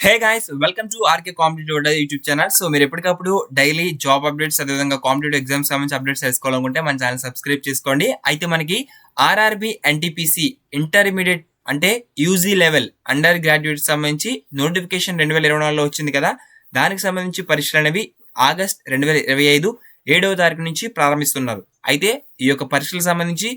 Hey guys welcome to RK competitive YouTube channel. So మీరు ఎప్పటికప్పుడు daily job updates అదేవిధంగా competitive exams సంబంధించి updates తెలుసుకోవాలనుకుంటే మన ఛానల్ సబ్స్క్రైబ్ చేసుకోండి. అయితే మనకి ఆర్ఆర్బి ఎన్టీపీసీ ఇంటర్మీడియట్ అంటే యూజీ లెవెల్ అండర్ గ్రాడ్యుయేట్ సంబంధించి నోటిఫికేషన్ 2024లో వచ్చింది కదా. దానికి సంబంధించి పరీక్షలు అనేవి ఆగస్ట్ 2025 7వ తారీఖు నుంచి ప్రారంభిస్తున్నారు. అయితే ఈ యొక్క పరీక్షలకు సంబంధించి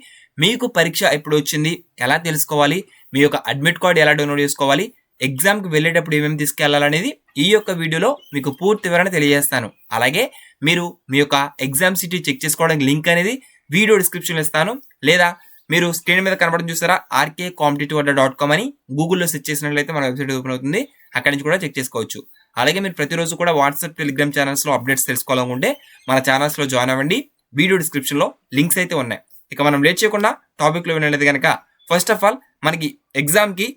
మీకు పరీక్ష ఎప్పుడు వచ్చింది, ఎలా తెలుసుకోవాలి, మీ యొక్క అడ్మిట్ కార్డ్ ఎలా డౌన్లోడ్ చేసుకోవాలి, ఎగ్జామ్కి వెళ్ళేటప్పుడు ఏమేమి తీసుకెళ్లాలనేది ఈ యొక్క వీడియోలో మీకు పూర్తి వివరణ తెలియజేస్తాను. అలాగే మీరు మీ యొక్క ఎగ్జామ్ సిటీ చెక్ చేసుకోవడానికి లింక్ అనేది వీడియో డిస్క్రిప్షన్లో ఇస్తాను, లేదా మీరు స్క్రీన్ మీద కనబడడం చూసారా rkcompetitive.com అని గూగుల్లో సెర్చ్ చేసినట్లయితే మన వెబ్సైట్ ఓపెన్ అవుతుంది. అక్కడి నుంచి కూడా చెక్ చేసుకోవచ్చు. అలాగే మీరు ప్రతిరోజు కూడా వాట్సాప్ టెలిగ్రామ్ ఛానల్స్లో అప్డేట్స్ తెలుసుకోవాలనుకుంటే మన ఛానల్స్లో జాయిన్ అవ్వండి. వీడియో డిస్క్రిప్షన్లో లింక్స్ అయితే ఉన్నాయి. ఇక మనం లేట్ చేయకుండా టాపిక్లో వినలేదు కనుక ఫస్ట్ ఆఫ్ ఆల్ మనకి ఎగ్జామ్కి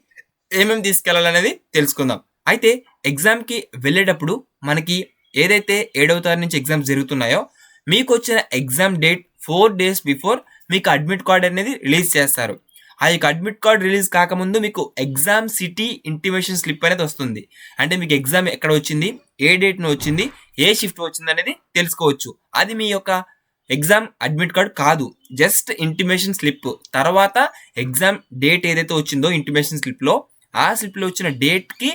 ఏమేమి తీసుకెళ్లాలనేది తెలుసుకుందాం. అయితే ఎగ్జామ్కి వెళ్ళేటప్పుడు మనకి ఏదైతే 7వ తారీఖు నుంచి ఎగ్జామ్స్ జరుగుతున్నాయో మీకు వచ్చిన ఎగ్జామ్ డేట్ 4 days బిఫోర్ మీకు అడ్మిట్ కార్డ్ అనేది రిలీజ్ చేస్తారు. ఆ యొక్క అడ్మిట్ కార్డ్ రిలీజ్ కాకముందు మీకు ఎగ్జామ్ సిటీ ఇంటిమేషన్ స్లిప్ అనేది వస్తుంది. అంటే మీకు ఎగ్జామ్ ఎక్కడ వచ్చింది, ఏ డేట్ను వచ్చింది, ఏ షిఫ్ట్ వచ్చింది అనేది తెలుసుకోవచ్చు. అది మీ యొక్క ఎగ్జామ్ అడ్మిట్ కార్డ్ కాదు, జస్ట్ ఇంటిమేషన్ స్లిప్. తర్వాత ఎగ్జామ్ డేట్ ఏదైతే వచ్చిందో ఇంటిమేషన్ స్లిప్లో, ఆ స్లిప్లో వచ్చిన డేట్కి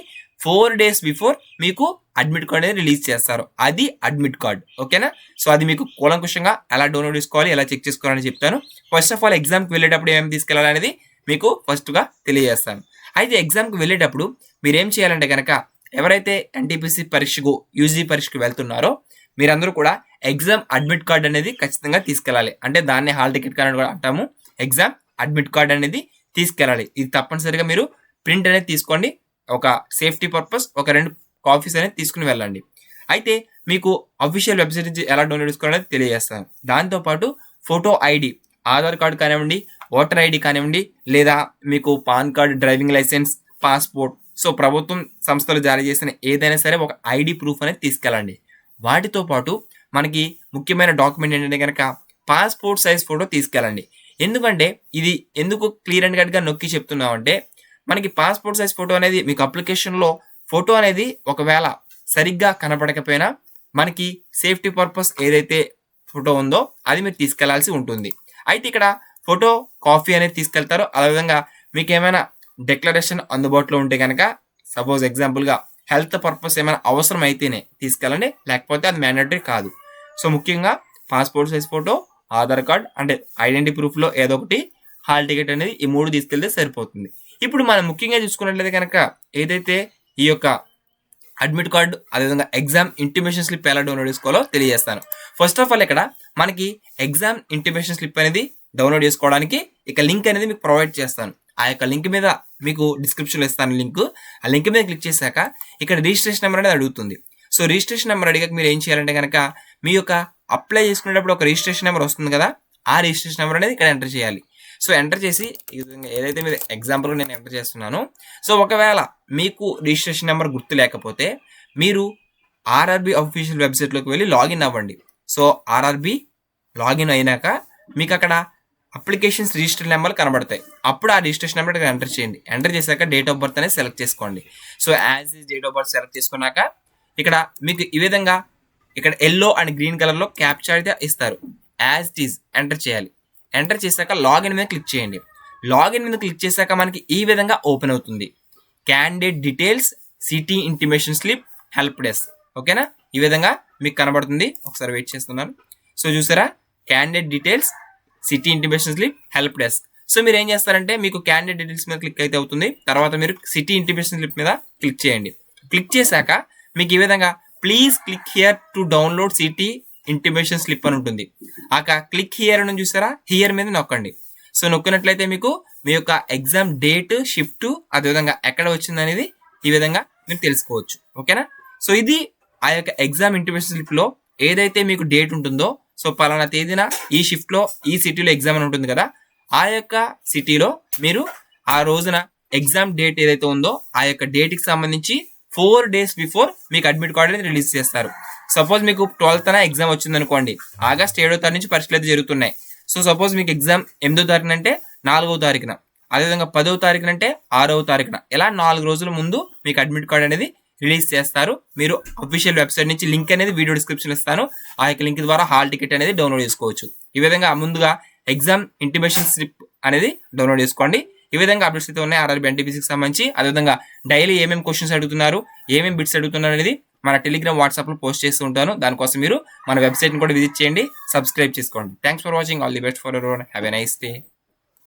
4 days బిఫోర్ మీకు అడ్మిట్ కార్డ్ అనేది రిలీజ్ చేస్తారు. అది అడ్మిట్ కార్డ్. ఓకేనా? సో అది మీకు కూలంకుషంగా ఎలా డౌన్లోడ్ చేసుకోవాలి, ఎలా చెక్ చేసుకోవాలని చెప్తాను. ఫస్ట్ ఆఫ్ ఆల్ ఎగ్జామ్కి వెళ్ళేటప్పుడు ఏమేమి తీసుకెళ్లాలనేది మీకు ఫస్ట్గా తెలియజేస్తాను. అయితే ఎగ్జామ్కి వెళ్ళేటప్పుడు మీరు ఏం చేయాలంటే కనుక, ఎవరైతే ఎన్టీపీసీ పరీక్షకు యూజీ పరీక్షకు వెళ్తున్నారో మీరందరూ కూడా ఎగ్జామ్ అడ్మిట్ కార్డ్ అనేది ఖచ్చితంగా తీసుకెళ్ళాలి. అంటే దాన్ని హాల్ టికెట్ కార్డ్ కూడా అంటాము. ఎగ్జామ్ అడ్మిట్ కార్డ్ అనేది తీసుకెళ్ళాలి. ఇది తప్పనిసరిగా మీరు ప్రింట్ అనేది తీసుకోండి. ఒక సేఫ్టీ పర్పస్ ఒక 2 కాపీస్ అనేది తీసుకుని వెళ్ళండి. అయితే మీకు అఫీషియల్ వెబ్సైట్ నుంచి ఎలా డౌన్లోడ్ చేసుకోవాలని తెలియజేస్తాను. దాంతోపాటు ఫోటో ఐడి, ఆధార్ కార్డు కానివ్వండి, ఓటర్ ఐడి కానివ్వండి, లేదా మీకు PAN card, driving licence, passport, so ప్రభుత్వం సంస్థలు జారీ చేసిన ఏదైనా సరే ఒక ఐడి ప్రూఫ్ అనేది తీసుకెళ్ళండి. వాటితో పాటు మనకి ముఖ్యమైన డాక్యుమెంట్ ఏంటంటే కనుక పాస్పోర్ట్ సైజ్ ఫోటో తీసుకెళ్ళండి. ఎందుకంటే ఇది ఎందుకు క్లియర్ అండ్ కట్గా నొక్కి చెప్తున్నామంటే, మనకి పాస్పోర్ట్ సైజ్ ఫోటో అనేది మీకు అప్లికేషన్లో ఫోటో అనేది ఒకవేళ సరిగ్గా కనపడకపోయినా మనకి సేఫ్టీ పర్పస్ ఏదైతే ఫోటో ఉందో అది మీరు తీసుకెళ్లాల్సి ఉంటుంది. అయితే ఇక్కడ ఫోటో కాపీ అనేది తీసుకెళ్తారో, అదేవిధంగా మీకు ఏమైనా డిక్లరేషన్ అందుబాటులో ఉంటే కనుక, సపోజ్ ఎగ్జాంపుల్గా హెల్త్ పర్పస్ ఏమైనా అవసరం అయితేనే తీసుకెళ్ళండి, లేకపోతే అది మ్యాండేటరీ కాదు. సో ముఖ్యంగా passport size photo, Aadhaar card అంటే ఐడెంటిటీ ప్రూఫ్లో ఏదో ఒకటి, హాల్ టికెట్ అనేది, ఈ 3 తీసుకెళ్తే సరిపోతుంది. ఇప్పుడు మనం ముఖ్యంగా చూసుకున్నట్లయితే కనుక ఏదైతే ఈ యొక్క అడ్మిట్ కార్డు అదేవిధంగా ఎగ్జామ్ ఇంటిమేషన్ స్లిప్ ఎలా డౌన్లోడ్ చేసుకోవాలో తెలియజేస్తాను. ఫస్ట్ ఆఫ్ ఆల్ ఇక్కడ మనకి ఎగ్జామ్ ఇంటిమేషన్ స్లిప్ అనేది డౌన్లోడ్ చేసుకోవడానికి ఇక లింక్ అనేది మీకు ప్రొవైడ్ చేస్తాను. ఆ యొక్క లింక్ మీద మీకు డిస్క్రిప్షన్లో ఇస్తాను లింక్. ఆ లింక్ మీద క్లిక్ చేశాక ఇక్కడ రిజిస్ట్రేషన్ నెంబర్ అనేది అడుగుతుంది. సో రిజిస్ట్రేషన్ నెంబర్ అడిగాక మీరు ఏం చేయాలంటే కనుక, మీ యొక్క అప్లై చేసుకునేటప్పుడు ఒక రిజిస్ట్రేషన్ నెంబర్ వస్తుంది కదా, ఆ రిజిస్ట్రేషన్ నెంబర్ అనేది ఇక్కడ ఎంటర్ చేయాలి. సో ఎంటర్ చేసి ఈ విధంగా ఏదైతే మీరు ఎగ్జాంపుల్గా నేను ఎంటర్ చేస్తున్నాను, సో ఒకవేళ మీకు రిజిస్ట్రేషన్ నెంబర్ గుర్తు లేకపోతే మీరు ఆర్ఆర్బి అఫీషియల్ వెబ్సైట్లోకి వెళ్ళి లాగిన్ అవ్వండి. సో ఆర్ఆర్బి లాగిన్ అయినాక మీకు అక్కడ అప్లికేషన్స్ రిజిస్టర్ నెంబర్లు కనబడతాయి. అప్పుడు ఆ రిజిస్ట్రేషన్ నెంబర్ ఇక్కడ ఎంటర్ చేయండి. ఎంటర్ చేశాక డేట్ ఆఫ్ బర్త్ అనేది సెలెక్ట్ చేసుకోండి. So as is date of birth select చేసుకున్నాక ఇక్కడ మీకు ఈ విధంగా ఇక్కడ ఎల్లో అండ్ గ్రీన్ కలర్లో క్యాప్చర్ అయితే ఇస్తారు. యాజ్ ఇట్ ఈజ్ ఎంటర్ చేయాలి. ఎంటర్ చేశాక లాగిన్ మీద క్లిక్ చేయండి. లాగిన్ మీద క్లిక్ చేశాక మనకి ఈ విధంగా ఓపెన్ అవుతుంది. Candidate details, city intimation slip, help desk. ఓకేనా? ఈ విధంగా మీకు కనబడుతుంది. ఒకసారి వెయిట్ చేస్తున్నాను. సో చూసారా, candidate details, city intimation slip, help desk. So మీరు ఏం చేస్తారంటే మీకు క్యాండిడేట్ డీటెయిల్స్ మీద క్లిక్ అయితే అవుతుంది. తర్వాత మీరు సిటీ ఇంటిమేషన్ స్లిప్ మీద క్లిక్ చేయండి. క్లిక్ చేశాక మీకు ఈ విధంగా please click here to download city intimation slip అని ఉంటుంది. ఆ క్లిక్ హియర్ అని చూసారా, హియర్ మీద నొక్కండి. సో నొక్కినట్లయితే మీకు మీ యొక్క ఎగ్జామ్ డేట్, షిఫ్ట్, అదేవిధంగా ఎక్కడ వచ్చింది అనేది ఈ విధంగా మీరు తెలుసుకోవచ్చు. ఓకేనా? సో ఇది ఆ యొక్క ఎగ్జామ్ ఇంటిమేషన్ స్లిప్లో ఏదైతే మీకు డేట్ ఉంటుందో, సో పలానా తేదీన ఈ షిఫ్ట్లో ఈ సిటీలో ఎగ్జామ్ అని ఉంటుంది కదా, ఆ యొక్క సిటీలో మీరు ఆ రోజున ఎగ్జామ్ డేట్ ఏదైతే ఉందో ఆ యొక్క డేట్కి సంబంధించి 4 days బిఫోర్ మీకు అడ్మిట్ కార్డ్ అనేది రిలీజ్ చేస్తారు. సపోజ్ మీకు 12th ఎగ్జామ్ వచ్చింది అనుకోండి, ఆగస్ట్ 7వ తారీఖు నుంచి పరీక్షలు అయితే జరుగుతున్నాయి. సో సపోజ్ మీకు ఎగ్జామ్ 8వ తారీఖున అంటే 4వ తారీఖున, అదేవిధంగా 10వ తారీఖున అంటే 6వ తారీఖున, ఇలా 4 రోజుల ముందు మీకు అడ్మిట్ కార్డ్ అనేది రిలీజ్ చేస్తారు. మీరు అఫీషియల్ వెబ్సైట్ నుంచి లింక్ అనేది వీడియో డిస్క్రిప్షన్ ఇస్తాను. ఆ యొక్క లింక్ ద్వారా హాల్ టికెట్ అనేది డౌన్లోడ్ చేసుకోవచ్చు. ఈ విధంగా ముందుగా ఎగ్జామ్ ఇంటిమేషన్ స్లిప్ అనేది డౌన్లోడ్ చేసుకోండి. ఈ విధంగా అప్డేట్స్ అయితే ఉన్నాయి ఆర్ఆర్బీ ఎన్టీపీసీకి సంబంధించి. అదేవిధంగా డైలీ ఏమేమి క్వశ్చన్స్ అడుగుతున్నారు, ఏమేమి బిట్స్ అడుగుతున్నారు అనేది మన టెలిగ్రామ్, వాట్సాప్లో పోస్ట్ చేస్తూ ఉంటాను. దానికోసం మీరు మన వెబ్సైట్ని కూడా విజిట్ చేయండి, సబ్స్క్రైబ్ చేసుకోండి. Thanks for watching. All the best for everyone. Have a nice day.